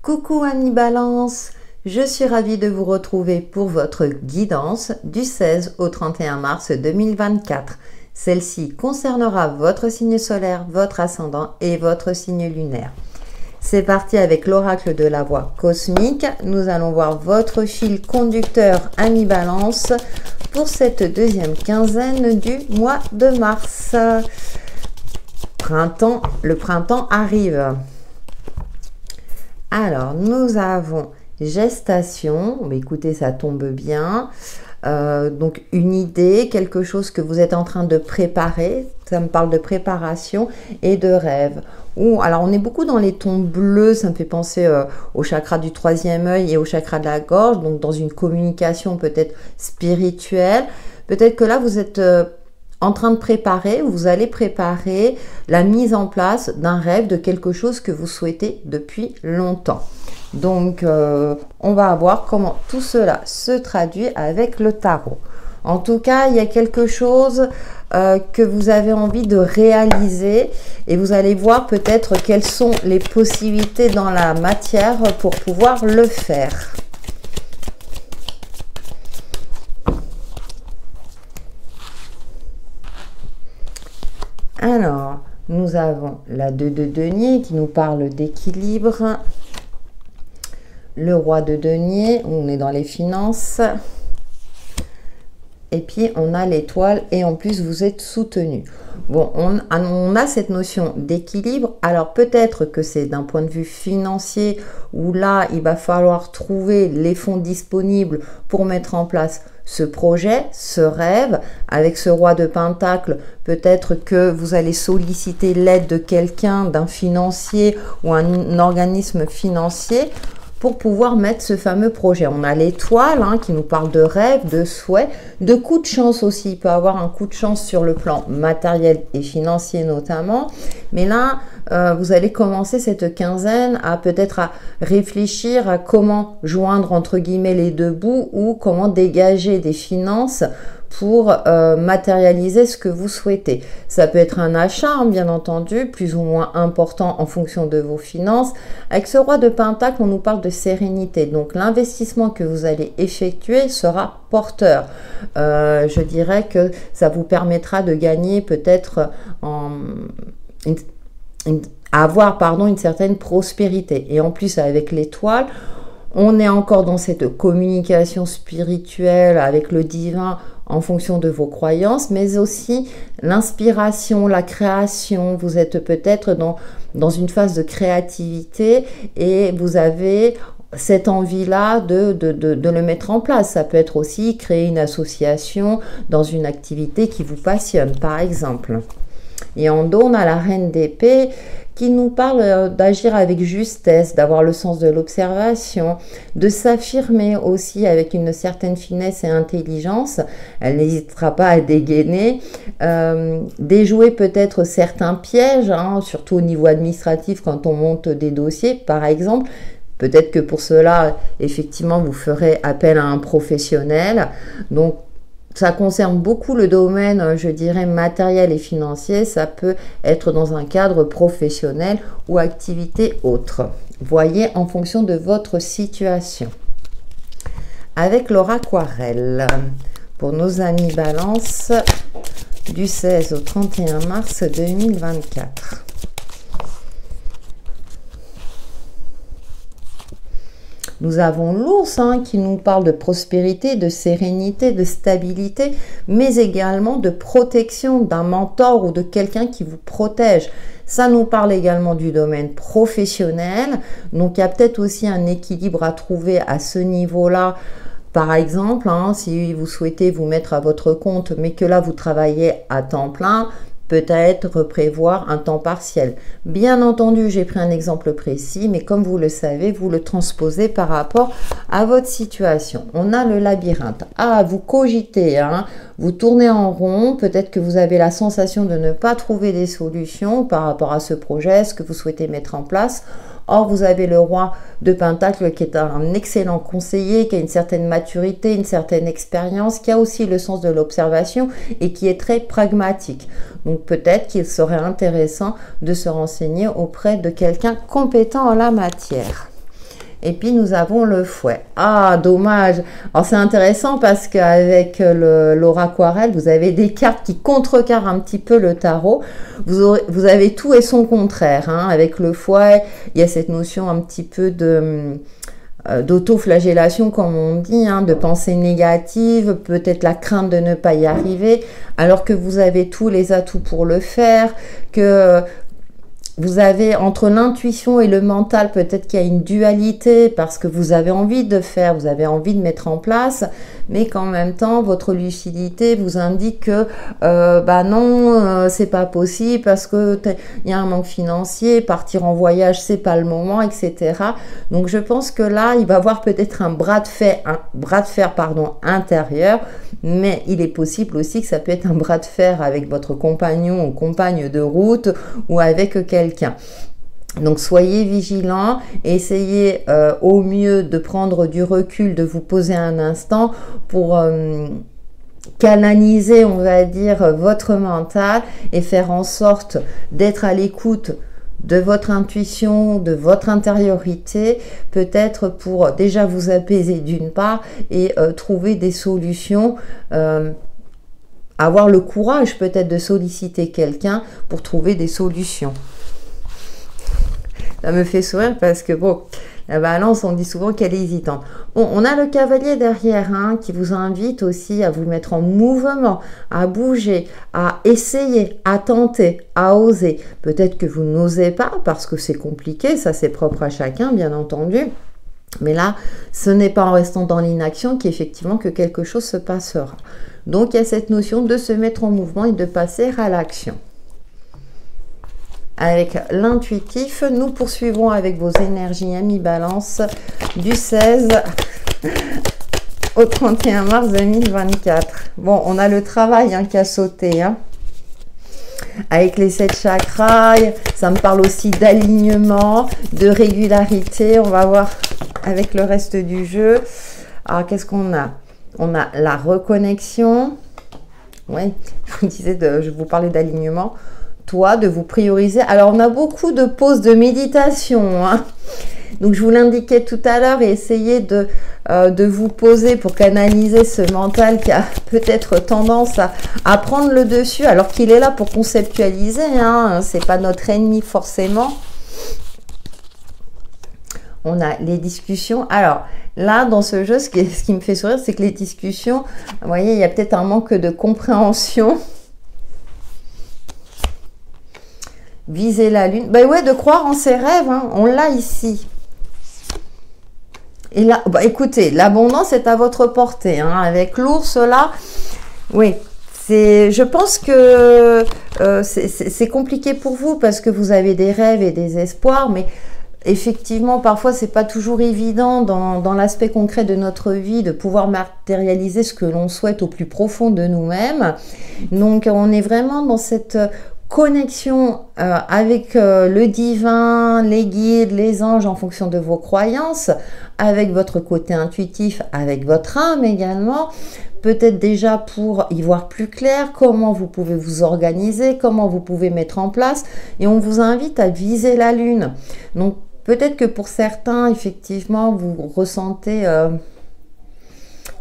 Coucou amis Balance, je suis ravie de vous retrouver pour votre guidance du 16 au 31 mars 2024. Celle-ci concernera votre signe solaire, votre ascendant et votre signe lunaire. C'est parti avec l'oracle de la voix cosmique. Nous allons voir votre fil conducteur amis Balance pour cette deuxième quinzaine du mois de mars. Le printemps arrive. Alors, nous avons gestation. Écoutez, ça tombe bien. Donc, une idée, quelque chose que vous êtes en train de préparer. Ça me parle de préparation et de rêve. Alors, on est beaucoup dans les tons bleus. Ça me fait penser au chakra du troisième œil et au chakra de la gorge. Donc, dans une communication peut-être spirituelle. Peut-être que là, vous êtes en train de préparer, vous allez préparer la mise en place d'un rêve, de quelque chose que vous souhaitez depuis longtemps. Donc, on va voir comment tout cela se traduit avec le tarot. En tout cas, il y a quelque chose que vous avez envie de réaliser et vous allez voir peut-être quelles sont les possibilités dans la matière pour pouvoir le faire. Alors, nous avons la 2 de denier qui nous parle d'équilibre. Le roi de denier, on est dans les finances. Et puis, on a l'étoile et en plus, vous êtes soutenu. Bon, on a cette notion d'équilibre. Alors, peut-être que c'est d'un point de vue financier où là, il va falloir trouver les fonds disponibles pour mettre en place ce projet, ce rêve. Avec ce roi de pentacle, peut-être que vous allez solliciter l'aide de quelqu'un, d'un financier ou un organisme financier pour pouvoir mettre ce fameux projet. On a l'étoile qui nous parle de rêve, de souhait, de coup de chance aussi. Il peut avoir un coup de chance sur le plan matériel et financier notamment. Mais là, vous allez commencer cette quinzaine à peut-être à réfléchir à comment joindre entre guillemets les deux bouts ou comment dégager des finances pour matérialiser ce que vous souhaitez. Ça peut être un achat, bien entendu, plus ou moins important en fonction de vos finances. Avec ce roi de pentacle, on nous parle de sérénité. Donc, l'investissement que vous allez effectuer sera porteur. Je dirais que ça vous permettra de gagner peut-être avoir une certaine prospérité. Et en plus, avec l'étoile, on est encore dans cette communication spirituelle avec le divin en fonction de vos croyances, mais aussi l'inspiration, la création. Vous êtes peut-être dans une phase de créativité et vous avez cette envie-là de le mettre en place. Ça peut être aussi créer une association dans une activité qui vous passionne, par exemple. Et en dos, on a la reine d'épée qui nous parle d'agir avec justesse, d'avoir le sens de l'observation, de s'affirmer aussi avec une certaine finesse et intelligence. Elle n'hésitera pas à dégainer, déjouer peut-être certains pièges, surtout au niveau administratif quand on monte des dossiers, par exemple. Peut-être que pour cela, effectivement, vous ferez appel à un professionnel. Donc, ça concerne beaucoup le domaine, je dirais, matériel et financier. Ça peut être dans un cadre professionnel ou activité autre. Voyez en fonction de votre situation. Avec l'aura aquarelle, pour nos amis Balance, du 16 au 31 mars 2024. Nous avons l'ours qui nous parle de prospérité, de sérénité, de stabilité, mais également de protection d'un mentor ou de quelqu'un qui vous protège. Ça nous parle également du domaine professionnel. Donc, il y a peut-être aussi un équilibre à trouver à ce niveau-là. Par exemple, si vous souhaitez vous mettre à votre compte, mais que là, vous travaillez à temps plein, peut-être prévoir un temps partiel. Bien entendu, j'ai pris un exemple précis, mais comme vous le savez, vous le transposez par rapport à votre situation. On a le labyrinthe. Vous cogitez, vous tournez en rond, peut-être que vous avez la sensation de ne pas trouver des solutions par rapport à ce projet, ce que vous souhaitez mettre en place. Or, vous avez le roi de Pentacle qui est un excellent conseiller, qui a une certaine maturité, une certaine expérience, qui a aussi le sens de l'observation et qui est très pragmatique. Donc, peut-être qu'il serait intéressant de se renseigner auprès de quelqu'un compétent en la matière. Et puis nous avons le fouet. Ah, dommage. Alors c'est intéressant parce qu'avec l'aura aquarelle, vous avez des cartes qui contrecarrent un petit peu le tarot. Vous avez tout et son contraire. Hein. Avec le fouet, il y a cette notion un petit peu d'autoflagellation, comme on dit, hein, de pensée négative, peut-être la crainte de ne pas y arriver, alors que vous avez tous les atouts pour le faire, que vous avez entre l'intuition et le mental, peut-être qu'il y a une dualité parce que vous avez envie de faire, vous avez envie de mettre en place, mais qu'en même temps, votre lucidité vous indique que bah non, c'est pas possible parce que il y a un manque financier, partir en voyage, c'est pas le moment, etc. Donc je pense que là, il va y avoir peut-être un bras de fer, intérieur, mais il est possible aussi que ça peut être un bras de fer avec votre compagnon ou compagne de route ou avec quelqu'un. Donc soyez vigilants, essayez au mieux de prendre du recul, de vous poser un instant pour canaliser, on va dire, votre mental et faire en sorte d'être à l'écoute de votre intuition, de votre intériorité, peut-être pour déjà vous apaiser d'une part et trouver des solutions, avoir le courage peut-être de solliciter quelqu'un pour trouver des solutions. Ça me fait sourire parce que bon, la balance, on dit souvent qu'elle est hésitante. Bon, on a le cavalier derrière hein, qui vous invite aussi à vous mettre en mouvement, à bouger, à essayer, à tenter, à oser. Peut-être que vous n'osez pas parce que c'est compliqué, ça c'est propre à chacun, bien entendu. Mais là, ce n'est pas en restant dans l'inaction qu'effectivement que quelque chose se passera. Donc, il y a cette notion de se mettre en mouvement et de passer à l'action. Avec l'intuitif, nous poursuivons avec vos énergies amis balance du 16 au 31 mars 2024. Bon, on a le travail hein, qui a sauté. Hein. Avec les 7 chakras, ça me parle aussi d'alignement, de régularité. On va voir avec le reste du jeu. Alors, qu'est-ce qu'on a? On a la reconnexion. Oui, je vous disais, je vous parlais d'alignement. Toi, de vous prioriser. Alors, on a beaucoup de pauses de méditation. Hein. Donc, je vous l'indiquais tout à l'heure, et essayez de vous poser pour canaliser ce mental qui a peut-être tendance à prendre le dessus, alors qu'il est là pour conceptualiser. Hein. Ce n'est pas notre ennemi forcément. On a les discussions. Alors, là, dans ce jeu, ce qui me fait sourire, c'est que les discussions, vous voyez, il y a peut-être un manque de compréhension. Viser la lune. Ben ouais, de croire en ses rêves, hein. On l'a ici. Et là, bah écoutez, l'abondance est à votre portée. Hein. Avec l'ours, là, oui. Je pense que c'est compliqué pour vous parce que vous avez des rêves et des espoirs, mais effectivement, parfois, c'est pas toujours évident dans l'aspect concret de notre vie de pouvoir matérialiser ce que l'on souhaite au plus profond de nous-mêmes. Donc, on est vraiment dans cette connexion avec le divin, les guides, les anges en fonction de vos croyances, avec votre côté intuitif, avec votre âme également, peut-être déjà pour y voir plus clair, comment vous pouvez vous organiser, comment vous pouvez mettre en place, et on vous invite à viser la lune. Donc peut-être que pour certains, effectivement, vous ressentez...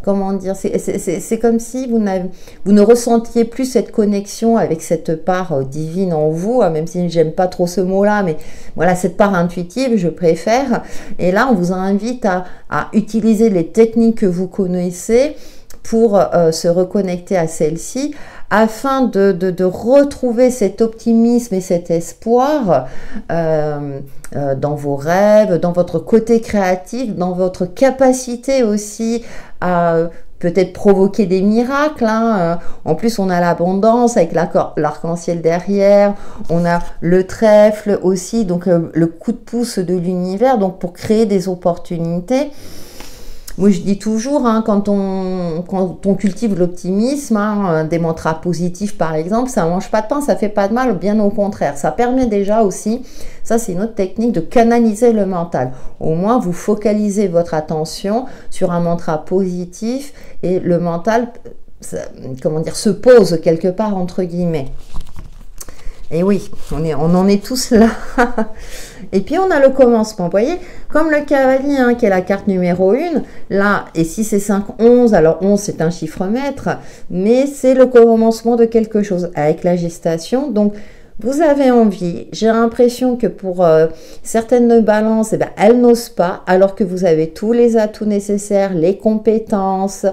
comment dire, c'est comme si vous ne ressentiez plus cette connexion avec cette part divine en vous, hein, même si j'aime pas trop ce mot-là, mais voilà, cette part intuitive, je préfère. Et là, on vous invite à utiliser les techniques que vous connaissez pour se reconnecter à celle-ci, afin de retrouver cet optimisme et cet espoir dans vos rêves, dans votre côté créatif, dans votre capacité aussi à peut-être provoquer des miracles. Hein. En plus, on a l'abondance avec l'arc-en-ciel derrière, on a le trèfle aussi, donc le coup de pouce de l'univers, donc pour créer des opportunités. Moi, je dis toujours, hein, quand on cultive l'optimisme, hein, des mantras positifs par exemple, ça ne mange pas de pain, ça ne fait pas de mal, bien au contraire. Ça permet déjà aussi, ça c'est une autre technique, de canaliser le mental. Au moins, vous focalisez votre attention sur un mantra positif et le mental, comment dire, se pose quelque part entre guillemets. Et oui, on en est tous là. Et puis on a le commencement, vous voyez, comme le cavalier, hein, qui est la carte numéro 1, là, et si c'est 5, 11, alors 11 c'est un chiffre maître, mais c'est le commencement de quelque chose, avec la gestation. Donc vous avez envie, j'ai l'impression que pour certaines balances, eh ben, elles n'osent pas, alors que vous avez tous les atouts nécessaires, les compétences,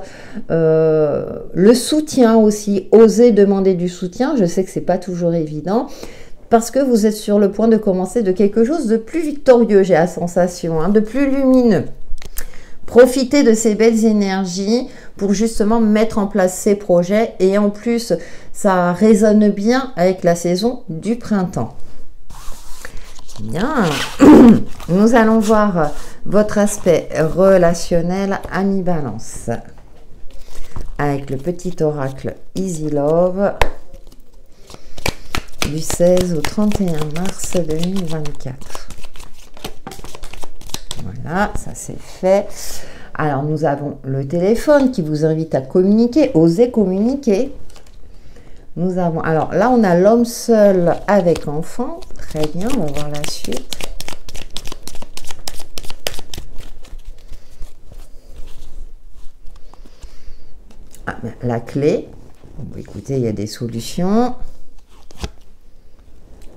le soutien aussi, oser demander du soutien, je sais que c'est pas toujours évident, parce que vous êtes sur le point de commencer de quelque chose de plus victorieux, j'ai la sensation, hein, de plus lumineux. Profitez de ces belles énergies pour justement mettre en place ces projets, et en plus ça résonne bien avec la saison du printemps. Bien, nous allons voir votre aspect relationnel, ami Balance, avec le petit oracle Easy Love du 16 au 31 mars 2024. Voilà, ça c'est fait. Alors, nous avons le téléphone qui vous invite à communiquer, oser communiquer. Nous avons, alors là, on a l'homme seul avec enfant. Très bien, on va voir la suite. Ah, la clé. Bon, écoutez, il y a des solutions.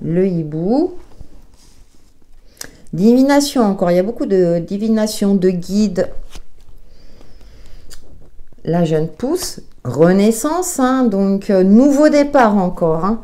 Le hibou. Divination encore, il y a beaucoup de divination, de guides. La jeune pousse, renaissance, hein, donc nouveau départ encore. Hein.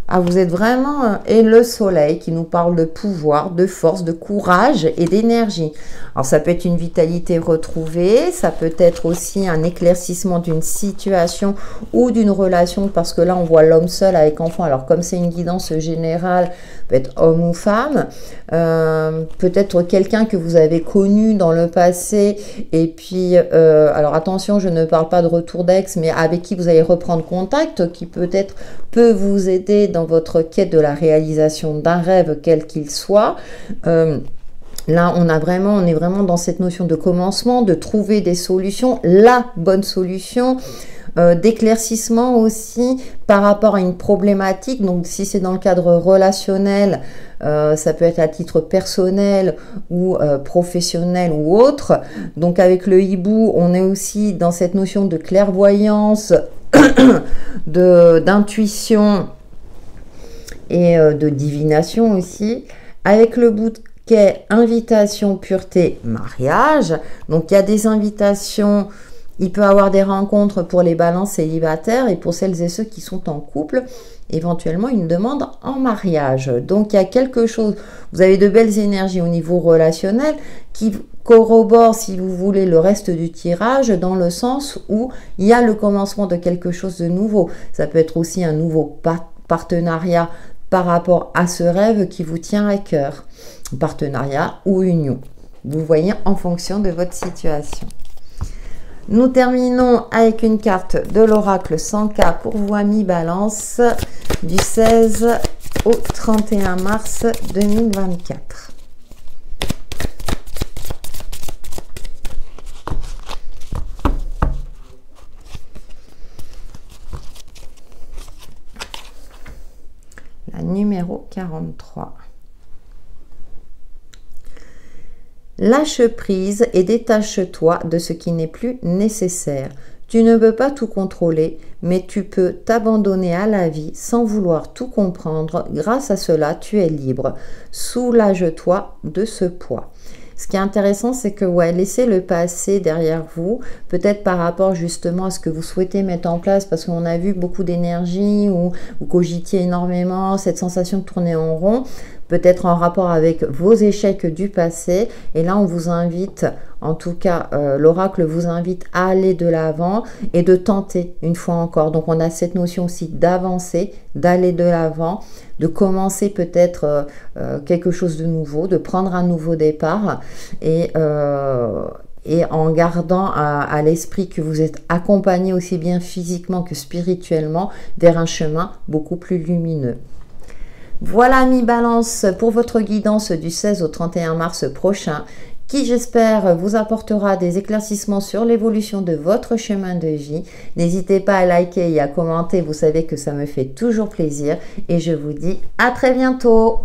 Ah, vous êtes vraiment... et le soleil qui nous parle de pouvoir, de force, de courage et d'énergie. Alors ça peut être une vitalité retrouvée, ça peut être aussi un éclaircissement d'une situation ou d'une relation, parce que là on voit l'homme seul avec enfant. Alors comme c'est une guidance générale, peut être homme ou femme, peut-être quelqu'un que vous avez connu dans le passé, et puis alors attention, je ne parle pas de retour d'ex, mais avec qui vous allez reprendre contact, qui peut-être peut vous aider dans votre quête de la réalisation d'un rêve, quel qu'il soit. Là, on est vraiment dans cette notion de commencement, de trouver des solutions, la bonne solution, d'éclaircissement aussi par rapport à une problématique. Donc, si c'est dans le cadre relationnel, ça peut être à titre personnel ou professionnel ou autre. Donc, avec le hibou, on est aussi dans cette notion de clairvoyance, d'intuition et de divination aussi. Avec le bouquet, invitation, pureté, mariage. Donc il y a des invitations, il peut y avoir des rencontres pour les balances célibataires, et pour celles et ceux qui sont en couple, éventuellement une demande en mariage. Donc il y a quelque chose, vous avez de belles énergies au niveau relationnel qui corrobore, si vous voulez, le reste du tirage, dans le sens où il y a le commencement de quelque chose de nouveau. Ça peut être aussi un nouveau partenariat par rapport à ce rêve qui vous tient à cœur. Partenariat ou union. Vous voyez, en fonction de votre situation. Nous terminons avec une carte de l'oracle 100K pour vous, amis Balance, du 16 au 31 mars 2024. La numéro 43. Lâche prise et détache-toi de ce qui n'est plus nécessaire. Tu ne peux pas tout contrôler, mais tu peux t'abandonner à la vie sans vouloir tout comprendre. Grâce à cela, tu es libre. Soulage-toi de ce poids. Ce qui est intéressant, c'est que laissez le passé derrière vous, peut-être par rapport justement à ce que vous souhaitez mettre en place, parce qu'on a vu beaucoup d'énergie, ou vous cogitiez énormément, cette sensation de tourner en rond, peut-être en rapport avec vos échecs du passé. Et là, on vous invite, en tout cas, l'oracle vous invite à aller de l'avant et de tenter une fois encore. Donc, on a cette notion aussi d'avancer, d'aller de l'avant, de commencer peut-être quelque chose de nouveau, de prendre un nouveau départ, et en gardant à l'esprit que vous êtes accompagné aussi bien physiquement que spirituellement vers un chemin beaucoup plus lumineux. Voilà, amis Balance, pour votre guidance du 16 au 31 mars prochain, qui j'espère vous apportera des éclaircissements sur l'évolution de votre chemin de vie. N'hésitez pas à liker et à commenter, vous savez que ça me fait toujours plaisir et je vous dis à très bientôt.